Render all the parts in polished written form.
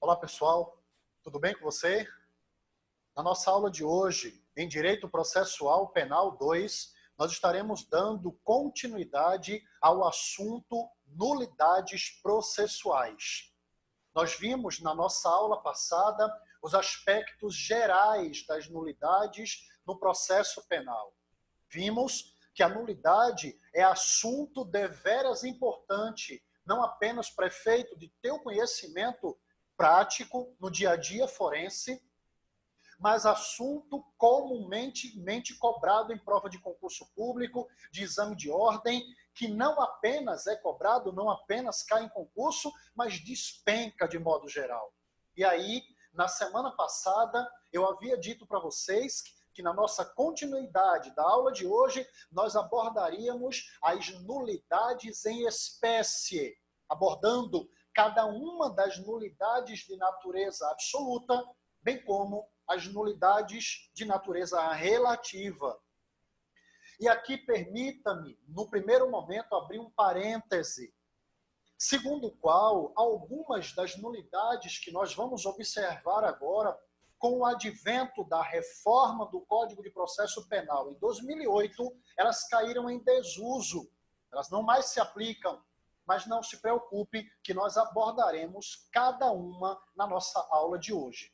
Olá pessoal, tudo bem com você? Na nossa aula de hoje, em Direito Processual Penal 2, nós estaremos dando continuidade ao assunto nulidades processuais. Nós vimos na nossa aula passada os aspectos gerais das nulidades no processo penal. Vimos que a nulidade é assunto deveras importante, não apenas para efeito de ter o conhecimento prático no dia a dia forense, mas assunto comumente cobrado em prova de concurso público, de exame de ordem, que não apenas é cobrado, não apenas cai em concurso, mas despenca de modo geral. E aí, na semana passada, eu havia dito para vocês que na nossa continuidade da aula de hoje, nós abordaríamos as nulidades em espécie, abordando cada uma das nulidades de natureza absoluta, bem como as nulidades de natureza relativa. E aqui permita-me, no primeiro momento, abrir um parêntese, segundo o qual algumas das nulidades que nós vamos observar agora, com o advento da reforma do Código de Processo Penal em 2008, elas caíram em desuso, elas não mais se aplicam. Mas não se preocupe que nós abordaremos cada uma na nossa aula de hoje.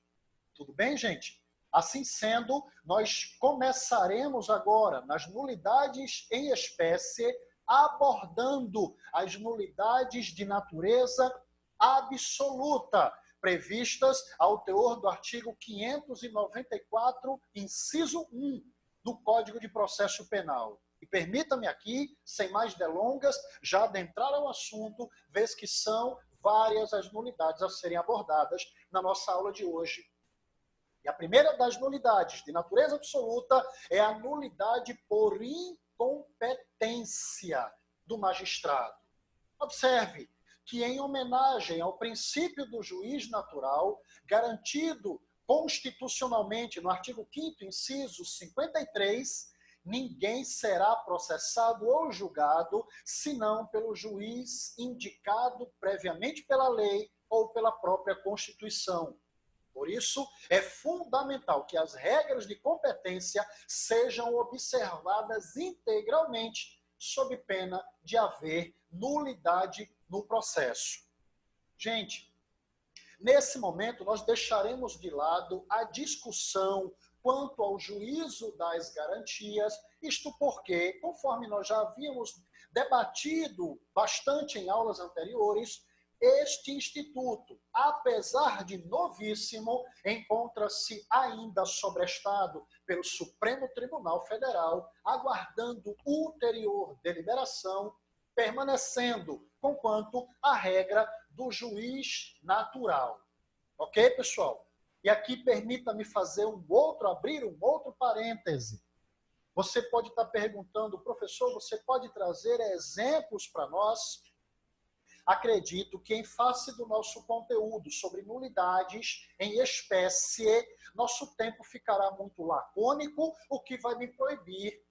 Tudo bem, gente? Assim sendo, nós começaremos agora nas nulidades em espécie, abordando as nulidades de natureza absoluta, previstas ao teor do artigo 594, inciso 1 do Código de Processo Penal. E permita-me aqui, sem mais delongas, já adentrar ao assunto, vez que são várias as nulidades a serem abordadas na nossa aula de hoje. E a primeira das nulidades de natureza absoluta é a nulidade por incompetência do magistrado. Observe que, em homenagem ao princípio do juiz natural, garantido constitucionalmente no artigo 5º, inciso 53, ninguém será processado ou julgado senão pelo juiz indicado previamente pela lei ou pela própria Constituição. Por isso, é fundamental que as regras de competência sejam observadas integralmente, sob pena de haver nulidade no processo. Gente, nesse momento nós deixaremos de lado a discussão quanto ao juízo das garantias, isto porque, conforme nós já havíamos debatido bastante em aulas anteriores, este instituto, apesar de novíssimo, encontra-se ainda sobrestado pelo Supremo Tribunal Federal, aguardando ulterior deliberação, permanecendo conquanto a regra do juiz natural. Ok, pessoal? E aqui permita-me abrir um outro parêntese. Você pode estar perguntando, professor, você pode trazer exemplos para nós? Acredito que, em face do nosso conteúdo sobre nulidades em espécie, nosso tempo ficará muito lacônico, o que vai me proibir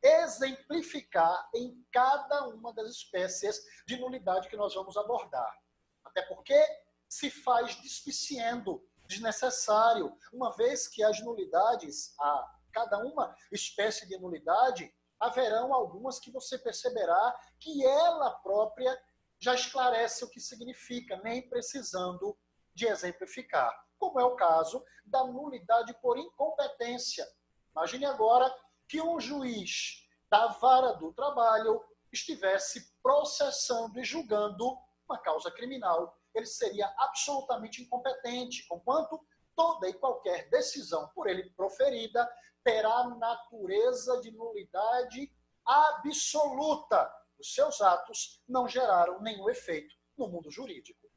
exemplificar em cada uma das espécies de nulidade que nós vamos abordar. Até porque se faz despiciendo, desnecessário, uma vez que as nulidades, a cada uma espécie de nulidade, haverão algumas que você perceberá que ela própria já esclarece o que significa, nem precisando de exemplificar, como é o caso da nulidade por incompetência. Imagine agora que um juiz da vara do trabalho estivesse processando e julgando uma causa criminal. Ele seria absolutamente incompetente, conquanto toda e qualquer decisão por ele proferida terá natureza de nulidade absoluta. Os seus atos não geraram nenhum efeito no mundo jurídico.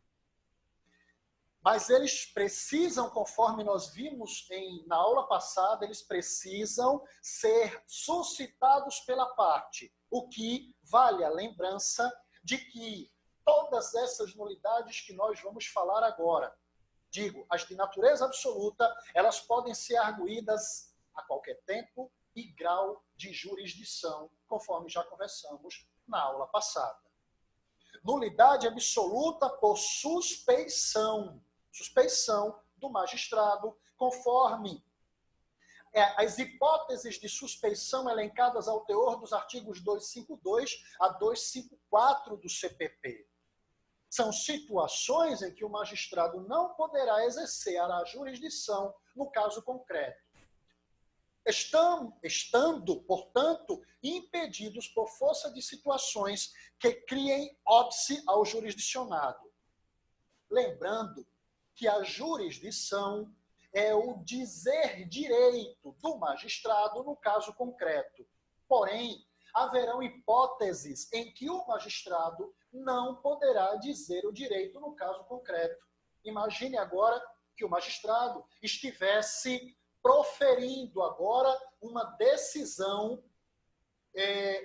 Mas eles precisam, conforme nós vimos na aula passada, eles precisam ser suscitados pela parte, o que vale a lembrança de que todas essas nulidades que nós vamos falar agora, as de natureza absoluta, elas podem ser arguídas a qualquer tempo e grau de jurisdição, conforme já conversamos na aula passada. Nulidade absoluta por suspeição. suspeição do magistrado, conforme as hipóteses de suspeição elencadas ao teor dos artigos 252 a 254 do CPP. São situações em que o magistrado não poderá exercer a jurisdição no caso concreto, estando, portanto, impedidos por força de situações que criem óbice ao jurisdicionado. Lembrando que a jurisdição é o dizer direito do magistrado no caso concreto. Porém, haverão hipóteses em que o magistrado não poderá dizer o direito no caso concreto. Imagine agora que o magistrado estivesse proferindo agora uma decisão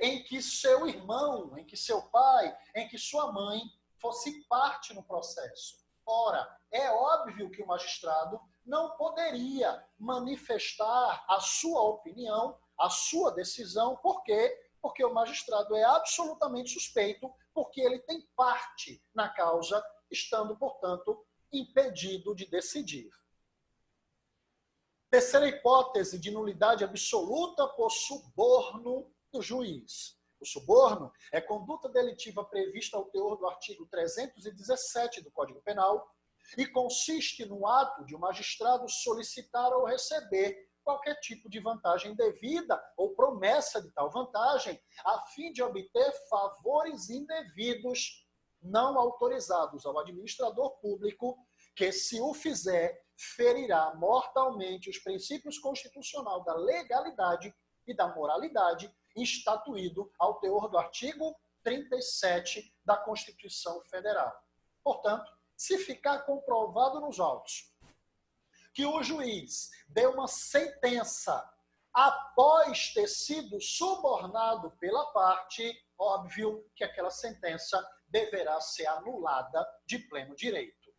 em que seu irmão, em que seu pai, em que sua mãe fosse parte no processo. Ora, é óbvio que o magistrado não poderia manifestar a sua opinião, a sua decisão, por quê? Porque o magistrado é absolutamente suspeito, porque ele tem parte na causa, estando, portanto, impedido de decidir. Terceira hipótese de nulidade absoluta por suborno do juiz. O suborno é conduta delitiva prevista ao teor do artigo 317 do Código Penal e consiste no ato de um magistrado solicitar ou receber qualquer tipo de vantagem devida ou promessa de tal vantagem a fim de obter favores indevidos não autorizados ao administrador público que, se o fizer, ferirá mortalmente os princípios constitucionais da legalidade e da moralidade instituído ao teor do artigo 37 da Constituição Federal. Portanto, se ficar comprovado nos autos que o juiz deu uma sentença após ter sido subornado pela parte, óbvio que aquela sentença deverá ser anulada de pleno direito.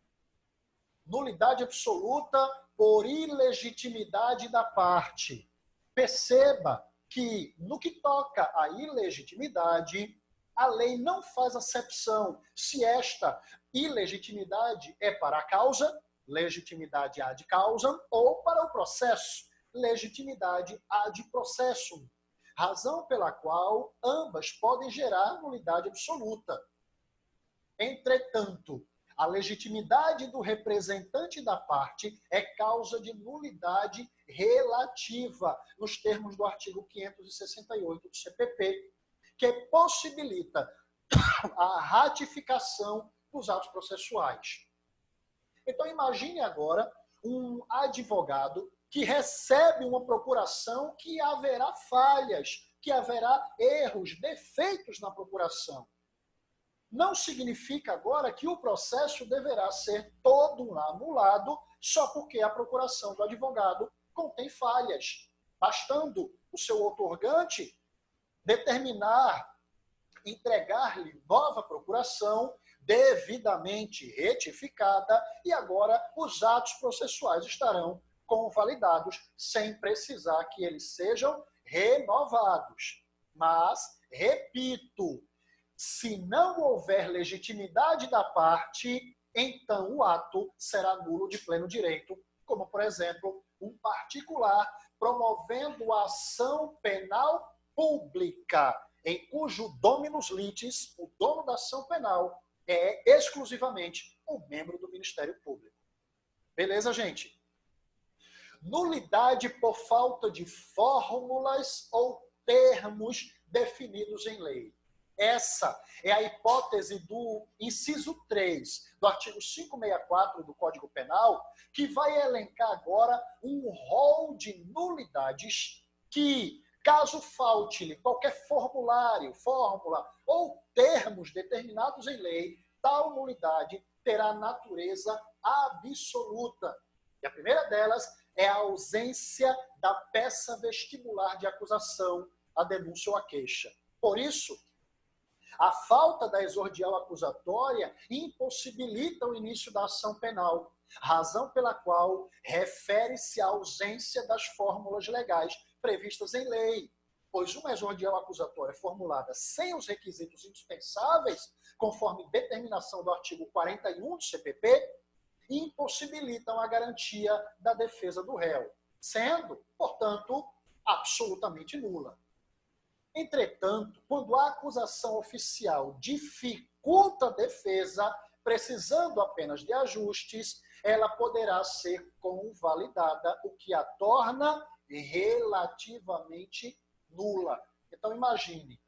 Nulidade absoluta por ilegitimidade da parte. Perceba que, no que toca à ilegitimidade, a lei não faz acepção se esta ilegitimidade é para a causa, legitimidade ad causam, ou para o processo, legitimidade ad processum, razão pela qual ambas podem gerar nulidade absoluta. Entretanto, a legitimidade do representante da parte é causa de nulidade relativa, nos termos do artigo 568 do CPP, que possibilita a ratificação dos atos processuais. Então, imagine agora um advogado que recebe uma procuração que haverá falhas, que haverá erros, defeitos na procuração. Não significa agora que o processo deverá ser todo anulado só porque a procuração do advogado contém falhas. Bastando o seu outorgante determinar, entregar-lhe nova procuração devidamente retificada e agora os atos processuais estarão convalidados sem precisar que eles sejam renovados. Mas, repito, se não houver legitimidade da parte, então o ato será nulo de pleno direito, como, por exemplo, um particular promovendo a ação penal pública, em cujo dominus litis, o dono da ação penal, é exclusivamente o membro do Ministério Público. Beleza, gente? Nulidade por falta de fórmulas ou termos definidos em lei. Essa é a hipótese do inciso 3 do artigo 564 do Código Penal, que vai elencar agora um rol de nulidades que, caso falte-lhe qualquer formulário, fórmula ou termos determinados em lei, tal nulidade terá natureza absoluta. E a primeira delas é a ausência da peça vestibular de acusação, a denúncia ou a queixa. Por isso, a falta da exordial acusatória impossibilita o início da ação penal, razão pela qual refere-se à ausência das fórmulas legais previstas em lei, pois uma exordial acusatória formulada sem os requisitos indispensáveis, conforme determinação do artigo 41 do CPP, impossibilitam a garantia da defesa do réu, sendo, portanto, absolutamente nula. Entretanto, quando a acusação oficial dificulta a defesa, precisando apenas de ajustes, ela poderá ser convalidada, o que a torna relativamente nula. Então, imagine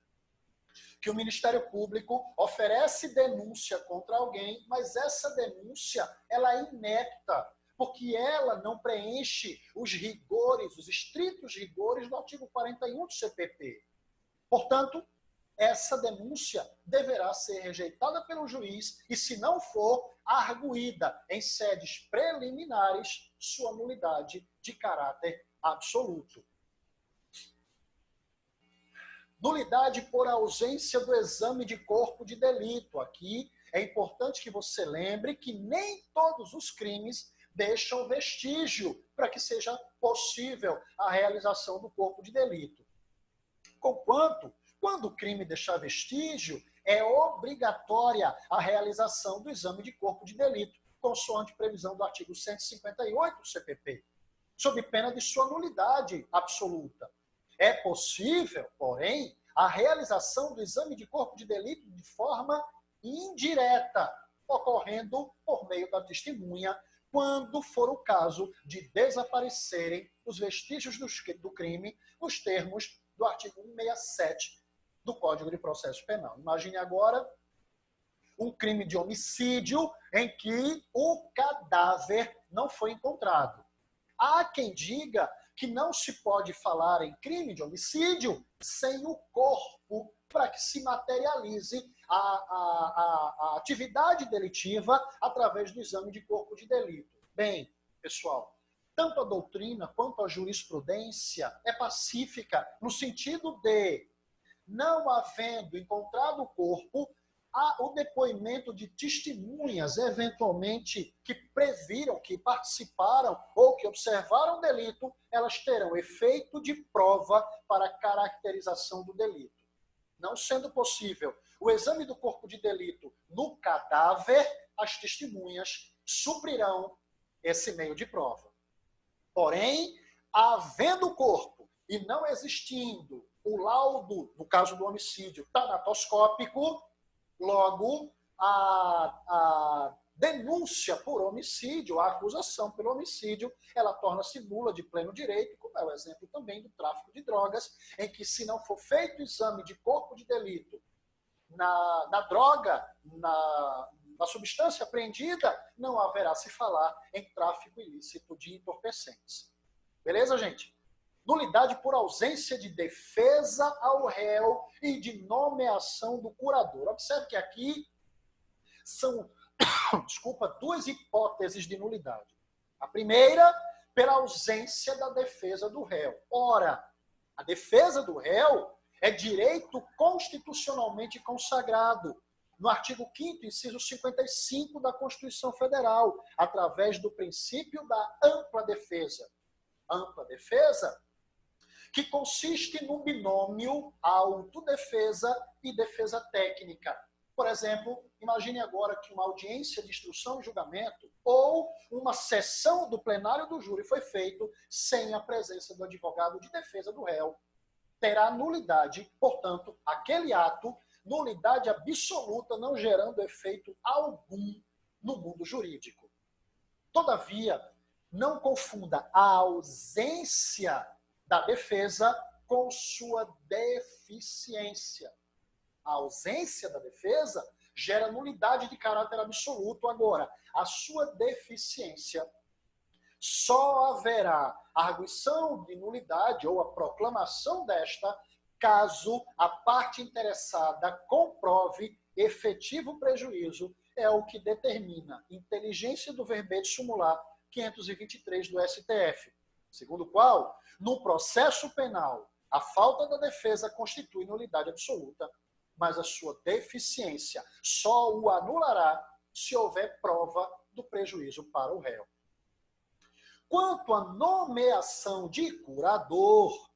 que o Ministério Público oferece denúncia contra alguém, mas essa denúncia ela é inepta, porque ela não preenche os rigores, os estritos rigores do artigo 41 do CPP. Portanto, essa denúncia deverá ser rejeitada pelo juiz e, se não for, arguída em sedes preliminares sua nulidade de caráter absoluto. Nulidade por ausência do exame de corpo de delito. Aqui é importante que você lembre que nem todos os crimes deixam vestígio para que seja possível a realização do corpo de delito. Conquanto, quando o crime deixar vestígio, é obrigatória a realização do exame de corpo de delito, consoante previsão do artigo 158 do CPP, sob pena de sua nulidade absoluta. É possível, porém, a realização do exame de corpo de delito de forma indireta, ocorrendo por meio da testemunha, quando for o caso de desaparecerem os vestígios do crime nos termos do artigo 167 do Código de Processo Penal. Imagine agora um crime de homicídio em que o cadáver não foi encontrado. Há quem diga que não se pode falar em crime de homicídio sem o corpo para que se materialize a atividade delitiva através do exame de corpo de delito. Bem, pessoal, tanto a doutrina quanto a jurisprudência é pacífica no sentido de, não havendo encontrado o corpo, há o depoimento de testemunhas, eventualmente, que previram, que participaram ou que observaram o delito, elas terão efeito de prova para a caracterização do delito. Não sendo possível o exame do corpo de delito no cadáver, as testemunhas suprirão esse meio de prova. Porém, havendo o corpo e não existindo o laudo, no caso do homicídio, tanatoscópico, logo, a denúncia por homicídio, a acusação pelo homicídio, ela torna-se nula de pleno direito, como é o exemplo também do tráfico de drogas, em que, se não for feito o exame de corpo de delito na droga, na substância apreendida, não haverá se falar em tráfico ilícito de entorpecentes. Beleza, gente? Nulidade por ausência de defesa ao réu e de nomeação do curador. Observe que aqui são, duas hipóteses de nulidade. A primeira, pela ausência da defesa do réu. Ora, a defesa do réu é direito constitucionalmente consagrado no artigo 5º, inciso 55 da Constituição Federal, através do princípio da ampla defesa. Ampla defesa que consiste no binômio autodefesa e defesa técnica. Por exemplo, imagine agora que uma audiência de instrução e julgamento ou uma sessão do plenário do júri foi feito sem a presença do advogado de defesa do réu. Terá nulidade, portanto, aquele ato, nulidade absoluta, não gerando efeito algum no mundo jurídico. Todavia, não confunda a ausência da defesa com sua deficiência. A ausência da defesa gera nulidade de caráter absoluto. Agora, a sua deficiência, só haverá arguição de nulidade ou a proclamação desta caso a parte interessada comprove efetivo prejuízo, é o que determina inteligência do verbete sumular 523 do STF, segundo o qual, no processo penal, a falta da defesa constitui nulidade absoluta, mas a sua deficiência só o anulará se houver prova do prejuízo para o réu. Quanto à nomeação de curador,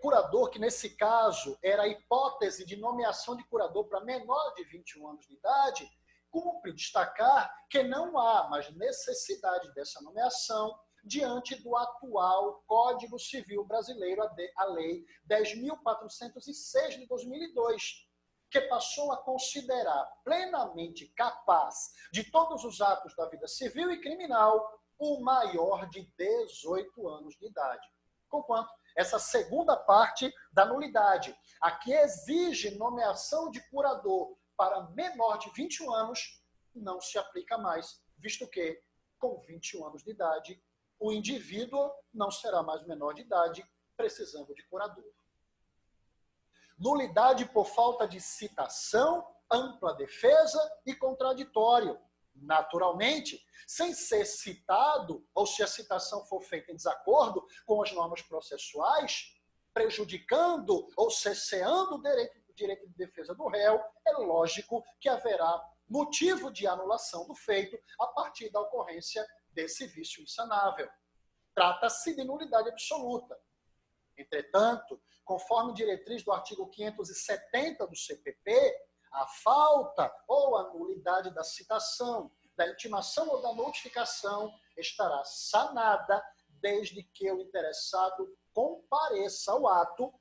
curador que nesse caso era a hipótese de nomeação de curador para menor de 21 anos de idade, cumpre destacar que não há mais necessidade dessa nomeação diante do atual Código Civil Brasileiro, a Lei 10.406 de 2002, que passou a considerar plenamente capaz de todos os atos da vida civil e criminal o maior de 18 anos de idade. Conquanto essa segunda parte da nulidade, a que exige nomeação de curador para menor de 21 anos, não se aplica mais, visto que, com 21 anos de idade, o indivíduo não será mais menor de idade, precisando de curador. Nulidade por falta de citação, ampla defesa e contraditório. Naturalmente, sem ser citado, ou se a citação for feita em desacordo com as normas processuais, prejudicando ou cesseando o direito de defesa do réu, é lógico que haverá motivo de anulação do feito a partir da ocorrência desse vício insanável. Trata-se de nulidade absoluta. Entretanto, conforme diretriz do artigo 570 do CPP, a falta ou a nulidade da citação, da intimação ou da notificação estará sanada desde que o interessado compareça ao ato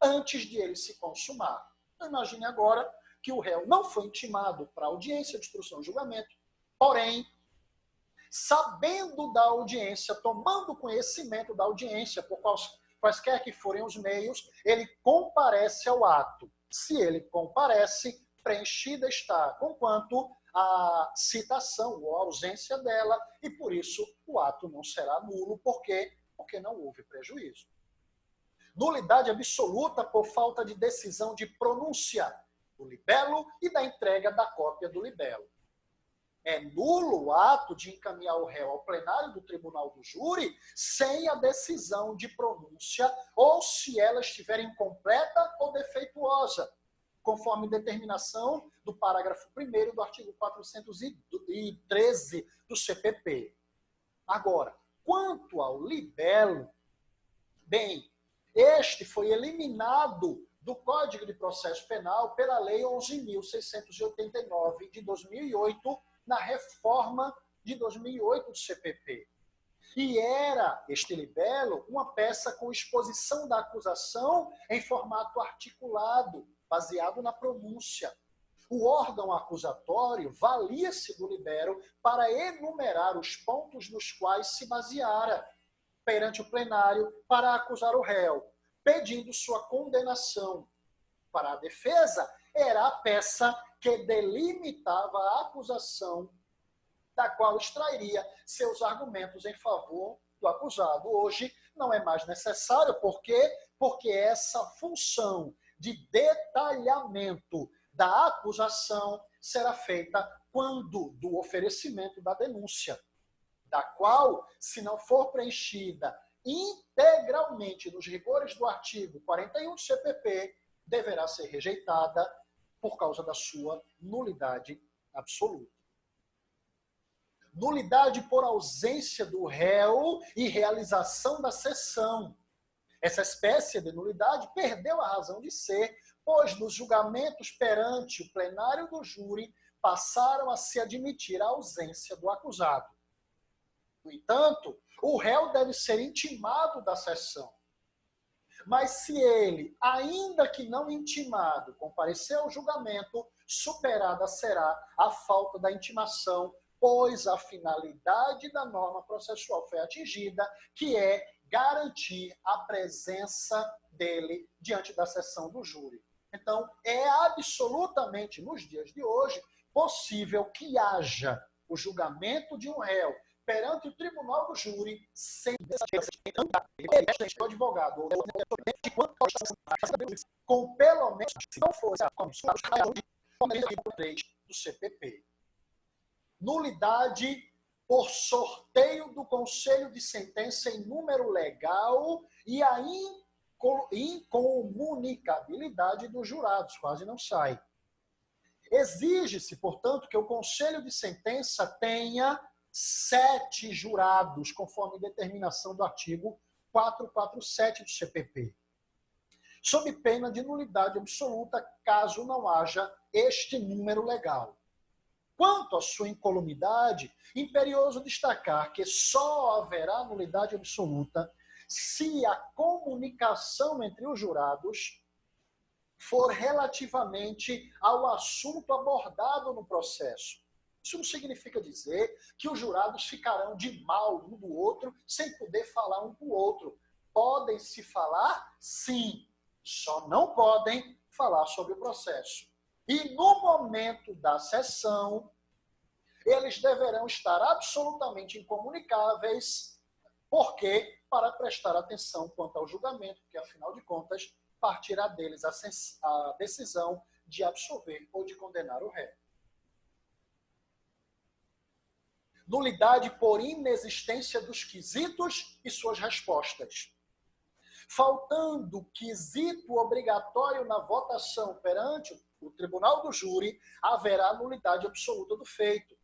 antes de ele se consumar. Então, imagine agora que o réu não foi intimado para audiência de instrução e julgamento, porém, sabendo da audiência, tomando conhecimento da audiência, por quaisquer que forem os meios, ele comparece ao ato. Se ele comparece, preenchida está, conquanto a citação ou a ausência dela, e por isso o ato não será nulo. Por quê? Porque não houve prejuízo. Nulidade absoluta por falta de decisão de pronúncia do libelo e da entrega da cópia do libelo. É nulo o ato de encaminhar o réu ao plenário do tribunal do júri sem a decisão de pronúncia ou se ela estiver incompleta ou defeituosa, conforme determinação do parágrafo 1º do artigo 413 do CPP. Agora, quanto ao libelo, bem, este foi eliminado do Código de Processo Penal pela Lei 11.689 de 2008, na reforma de 2008 do CPP. E era este libelo uma peça com exposição da acusação em formato articulado, baseado na pronúncia. O órgão acusatório valia-se do libelo para enumerar os pontos nos quais se baseara perante o plenário para acusar o réu, pedindo sua condenação. Para a defesa, era a peça que delimitava a acusação, da qual extrairia seus argumentos em favor do acusado. Hoje não é mais necessário, por quê? Porque essa função de detalhamento da acusação será feita quando do oferecimento da denúncia, da qual, se não for preenchida integralmente nos rigores do artigo 41 do CPP, deverá ser rejeitada por causa da sua nulidade absoluta. Nulidade por ausência do réu e realização da sessão. Essa espécie de nulidade perdeu a razão de ser, pois nos julgamentos perante o plenário do júri passaram a se admitir a ausência do acusado. No entanto, o réu deve ser intimado da sessão. Mas se ele, ainda que não intimado, comparecer ao julgamento, superada será a falta da intimação, pois a finalidade da norma processual foi atingida, que é garantir a presença dele diante da sessão do júri. Então, é absolutamente, nos dias de hoje, possível que haja o julgamento de um réu perante o tribunal do júri sem o advogado ou com pelo menos, se não fosse a comissão do CPP. Nulidade por sorteio do conselho de sentença em número legal e a incomunicabilidade dos jurados, quase não sai. Exige-se, portanto, que o conselho de sentença tenha 7 jurados, conforme determinação do artigo 447 do CPP, sob pena de nulidade absoluta, caso não haja este número legal. Quanto à sua incolumidade, imperioso destacar que só haverá nulidade absoluta se a comunicação entre os jurados for relativamente ao assunto abordado no processo. Isso não significa dizer que os jurados ficarão de mal um do outro sem poder falar um com o outro. Podem se falar, sim, só não podem falar sobre o processo. E no momento da sessão, eles deverão estar absolutamente incomunicáveis, porque para prestar atenção quanto ao julgamento, que afinal de contas partirá deles a decisão de absolver ou de condenar o réu. Nulidade por inexistência dos quesitos e suas respostas. Faltando quesito obrigatório na votação perante o tribunal do júri, haverá nulidade absoluta do feito.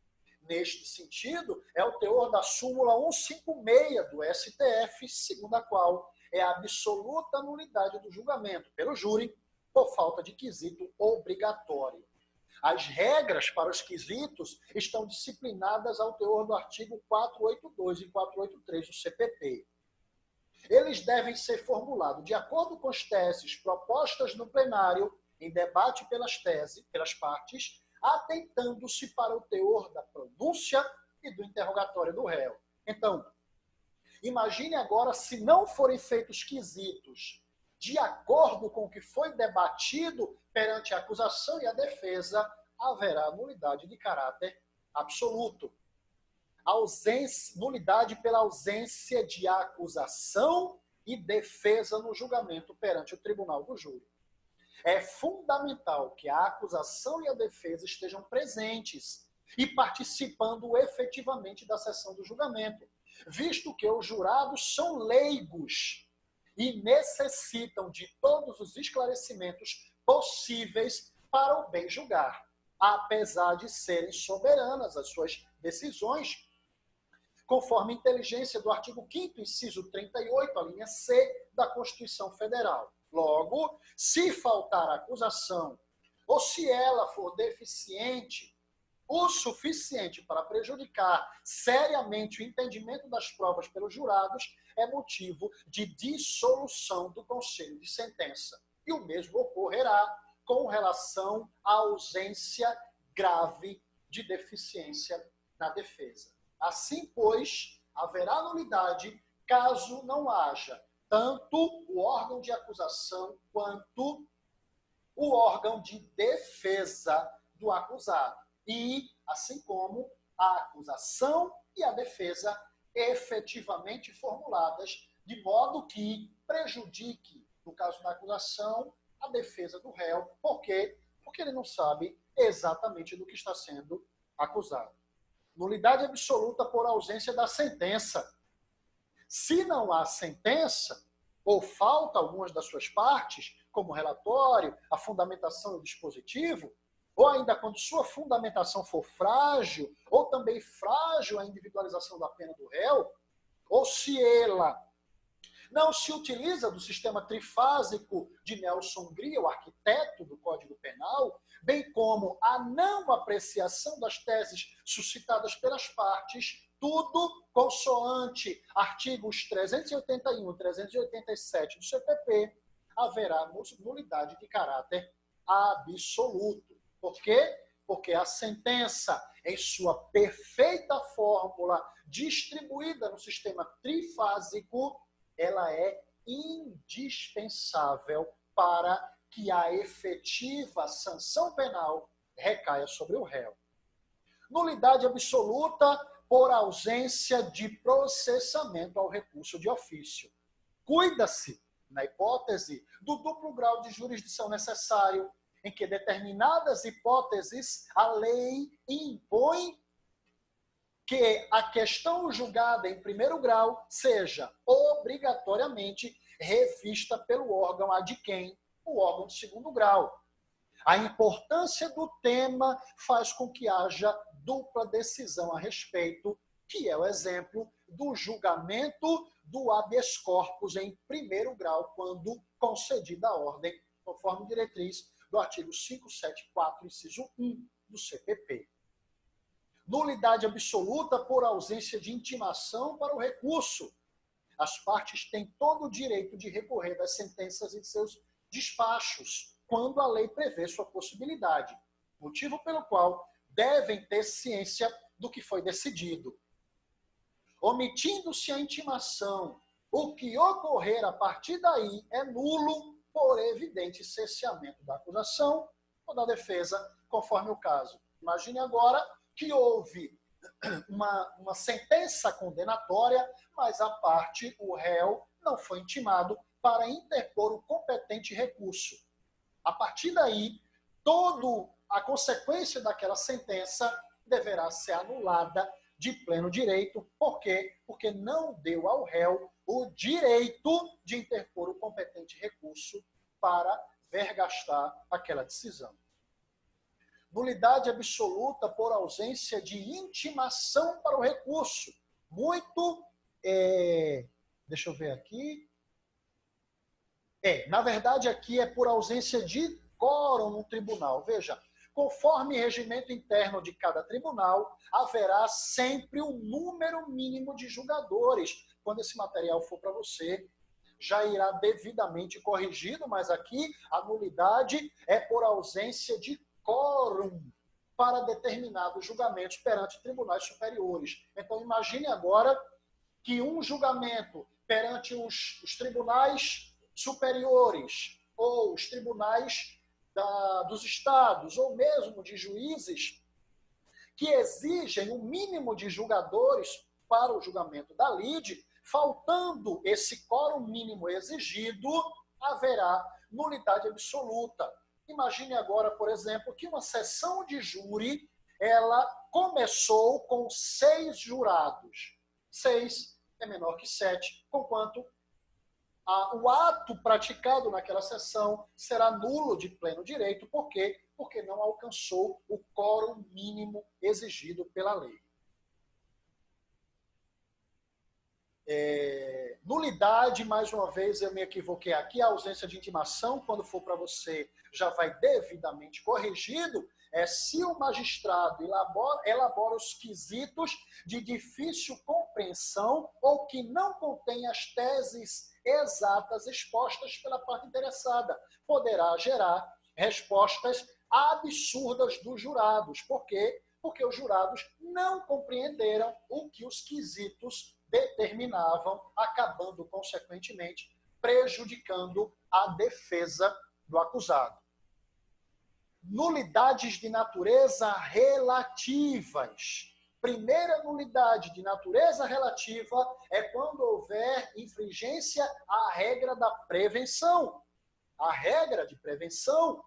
Neste sentido, é o teor da súmula 156 do STF, segundo a qual é a absoluta nulidade do julgamento pelo júri por falta de quesito obrigatório. As regras para os quesitos estão disciplinadas ao teor do artigo 482 e 483 do CPP. Eles devem ser formulados de acordo com as teses propostas no plenário, em debate pelas partes, atentando-se para o teor da pronúncia e do interrogatório do réu. Então, imagine agora se não forem feitos quesitos de acordo com o que foi debatido perante a acusação e a defesa, haverá nulidade de caráter absoluto. Nulidade pela ausência de acusação e defesa no julgamento perante o tribunal do júri. É fundamental que a acusação e a defesa estejam presentes e participando efetivamente da sessão do julgamento, visto que os jurados são leigos e necessitam de todos os esclarecimentos possíveis para o bem julgar, apesar de serem soberanas as suas decisões, conforme a inteligência do artigo 5º, inciso 38, a linha C da Constituição Federal. Logo, se faltar a acusação, ou se ela for deficiente o suficiente para prejudicar seriamente o entendimento das provas pelos jurados, é motivo de dissolução do conselho de sentença. E o mesmo ocorrerá com relação à ausência grave de deficiência na defesa. Assim, pois, haverá nulidade caso não haja tanto o órgão de acusação quanto o órgão de defesa do acusado. E, assim como a acusação e a defesa efetivamente formuladas, de modo que prejudique, no caso da acusação, a defesa do réu. Por quê? Porque ele não sabe exatamente do que está sendo acusado. Nulidade absoluta por ausência da sentença. Se não há sentença, ou falta algumas das suas partes, como o relatório, a fundamentação e o dispositivo, ou ainda quando sua fundamentação for frágil, ou também frágil a individualização da pena do réu, ou se ela não se utiliza do sistema trifásico de Nelson Gria, o arquiteto do Código Penal, bem como a não apreciação das teses suscitadas pelas partes, tudo consoante artigos 381 e 387 do CPP, haverá nulidade de caráter absoluto. Por quê? Porque a sentença, em sua perfeita fórmula, distribuída no sistema trifásico, ela é indispensável para que a efetiva sanção penal recaia sobre o réu. Nulidade absoluta por ausência de processamento ao recurso de ofício. Cuida-se, na hipótese do duplo grau de jurisdição necessário, em que determinadas hipóteses a lei impõe que a questão julgada em primeiro grau seja obrigatoriamente revista pelo órgão ad quem, o órgão de segundo grau. A importância do tema faz com que haja dupla decisão a respeito, que é o exemplo do julgamento do habeas corpus em primeiro grau, quando concedida a ordem, conforme diretriz do artigo 574, inciso 1 do CPP. Nulidade absoluta por ausência de intimação para o recurso. As partes têm todo o direito de recorrer das sentenças e seus despachos, quando a lei prevê sua possibilidade, motivo pelo qual devem ter ciência do que foi decidido. Omitindo-se a intimação, o que ocorrer a partir daí é nulo por evidente cesseamento da acusação ou da defesa, conforme o caso. Imagine agora que houve uma sentença condenatória, mas a parte, o réu, não foi intimado para interpor o competente recurso. A partir daí, toda a consequência daquela sentença deverá ser anulada de pleno direito. Por quê? Porque não deu ao réu o direito de interpor o competente recurso para vergastar aquela decisão. Nulidade absoluta por ausência de intimação para o recurso. Muito, deixa eu ver aqui. Na verdade, aqui é por ausência de quórum no tribunal. Veja, conforme regimento interno de cada tribunal, haverá sempre um número mínimo de julgadores. Quando esse material for para você, já irá devidamente corrigido, mas aqui a nulidade é por ausência de quórum para determinados julgamentos perante tribunais superiores. Então, imagine agora que um julgamento perante os tribunais superiores ou os tribunais dos estados, ou mesmo de juízes, que exigem o mínimo de julgadores para o julgamento da lide, faltando esse quórum mínimo exigido, haverá nulidade absoluta. Imagine agora, por exemplo, que uma sessão de júri, ela começou com 6 jurados. 6 é menor que 7, conquanto o ato praticado naquela sessão será nulo de pleno direito. Por quê? Porque não alcançou o quórum mínimo exigido pela lei. Nulidade, mais uma vez, eu me equivoquei aqui, a ausência de intimação, quando for para você, já vai devidamente corrigido, se o magistrado elabora os quesitos de difícil compreensão ou que não contém as teses exatas expostas pela parte interessada, poderá gerar respostas absurdas dos jurados. Por quê? Porque os jurados não compreenderam o que os quesitos determinavam, acabando, consequentemente, prejudicando a defesa do acusado. Nulidades de natureza relativas. Primeira nulidade de natureza relativa é quando houver infringência à regra da prevenção. A regra de prevenção,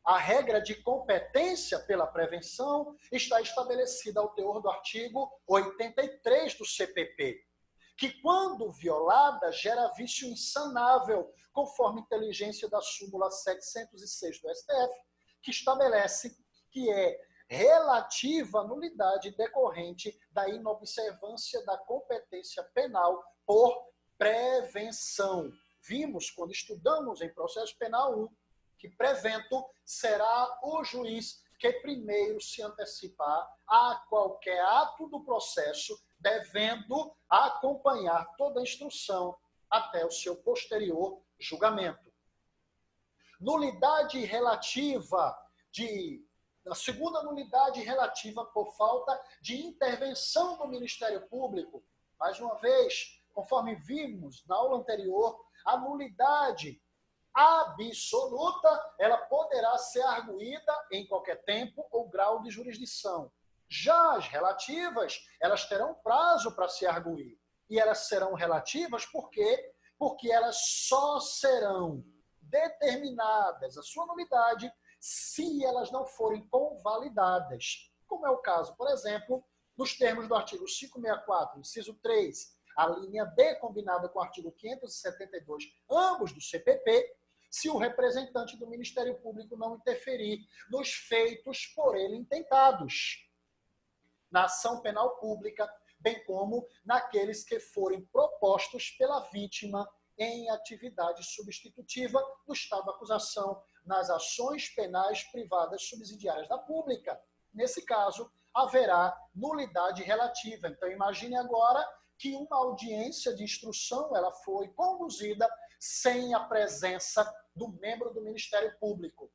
a regra de competência pela prevenção está estabelecida ao teor do artigo 83 do CPP, que, quando violada, gera vício insanável, conforme inteligência da súmula 706 do STF, que estabelece que é relativa à nulidade decorrente da inobservância da competência penal por prevenção. Vimos, quando estudamos em processo penal 1, que prevento será o juiz que primeiro se antecipar a qualquer ato do processo, devendo acompanhar toda a instrução até o seu posterior julgamento. Nulidade relativa a segunda nulidade relativa por falta de intervenção do Ministério Público. Mais uma vez, conforme vimos na aula anterior, a nulidade absoluta, ela poderá ser arguída em qualquer tempo ou grau de jurisdição. Já as relativas, elas terão prazo para se arguir. E elas serão relativas por quê? Porque elas só serão determinadas a sua nulidade se elas não forem convalidadas. Como é o caso, por exemplo, nos termos do artigo 564, inciso 3, a linha D combinada com o artigo 572, ambos do CPP, se o representante do Ministério Público não interferir nos feitos por ele intentados, na ação penal pública, bem como naqueles que forem propostos pela vítima em atividade substitutiva do estado de acusação, nas ações penais privadas subsidiárias da pública. Nesse caso, haverá nulidade relativa. Então, imagine agora que uma audiência de instrução ela foi conduzida sem a presença do membro do Ministério Público.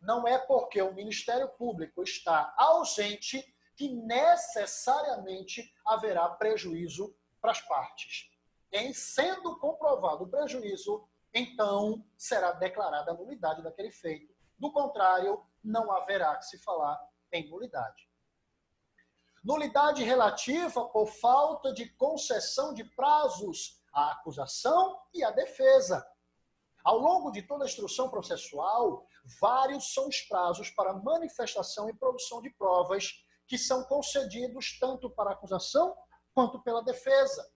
Não é porque o Ministério Público está ausente que necessariamente haverá prejuízo para as partes. Em sendo comprovado o prejuízo, então será declarada a nulidade daquele feito. Do contrário, não haverá que se falar em nulidade. Nulidade relativa por falta de concessão de prazos à acusação e à defesa. Ao longo de toda a instrução processual, vários são os prazos para manifestação e produção de provas que são concedidos tanto para a acusação quanto pela defesa.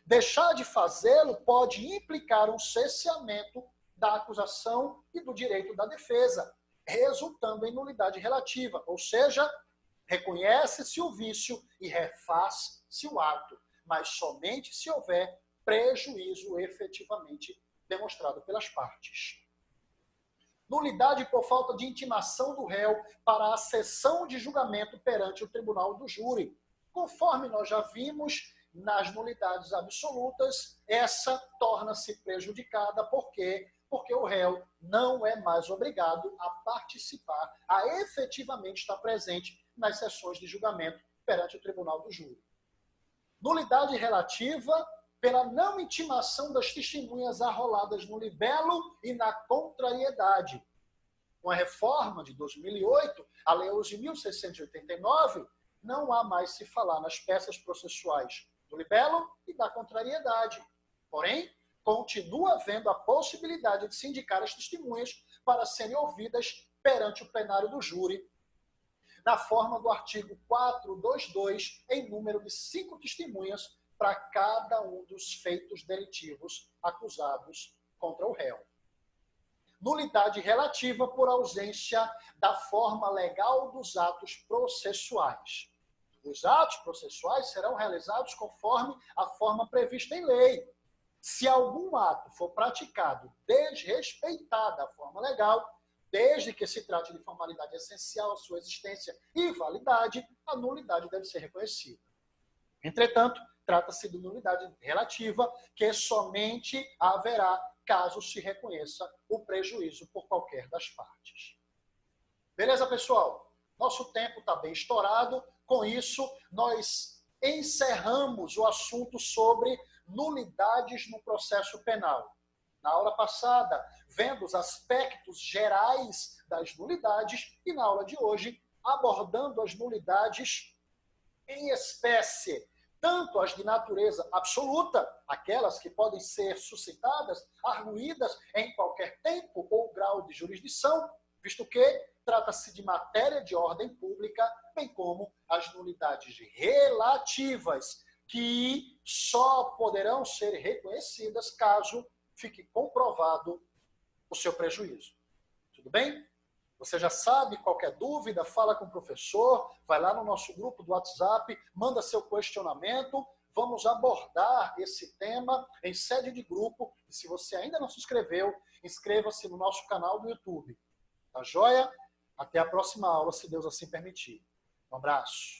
Deixar de fazê-lo pode implicar um cesseamento da acusação e do direito da defesa, resultando em nulidade relativa, ou seja, reconhece-se o vício e refaz-se o ato, mas somente se houver prejuízo efetivamente demonstrado pelas partes. Nulidade por falta de intimação do réu para a sessão de julgamento perante o tribunal do júri. Conforme nós já vimos, nas nulidades absolutas, essa torna-se prejudicada. Por quê? Porque o réu não é mais obrigado a participar, a efetivamente estar presente nas sessões de julgamento perante o tribunal do júri. Nulidade relativa pela não intimação das testemunhas arroladas no libelo e na contrariedade. Com a reforma de 2008, a Lei 11.689, não há mais se falar nas peças processuais do libelo e da contrariedade. Porém, continua havendo a possibilidade de se indicar as testemunhas para serem ouvidas perante o plenário do júri, na forma do artigo 422, em número de 5 testemunhas para cada um dos feitos delitivos acusados contra o réu. Nulidade relativa por ausência da forma legal dos atos processuais. Os atos processuais serão realizados conforme a forma prevista em lei. Se algum ato for praticado desrespeitada a forma legal, desde que se trate de formalidade essencial à sua existência e validade, a nulidade deve ser reconhecida. Entretanto, trata-se de nulidade relativa, que somente haverá caso se reconheça o prejuízo por qualquer das partes. Beleza, pessoal? Nosso tempo está bem estourado. Com isso, nós encerramos o assunto sobre nulidades no processo penal. Na aula passada, vendo os aspectos gerais das nulidades, e na aula de hoje, abordando as nulidades em espécie, tanto as de natureza absoluta, aquelas que podem ser suscitadas, arguídas em qualquer tempo ou grau de jurisdição, visto que trata-se de matéria de ordem pública, bem como as nulidades relativas, que só poderão ser reconhecidas caso fique comprovado o seu prejuízo. Tudo bem? Você já sabe, qualquer dúvida, fala com o professor, vai lá no nosso grupo do WhatsApp, manda seu questionamento, vamos abordar esse tema em sede de grupo. E se você ainda não se inscreveu, inscreva-se no nosso canal do YouTube. Tá joia? Até a próxima aula, se Deus assim permitir. Um abraço.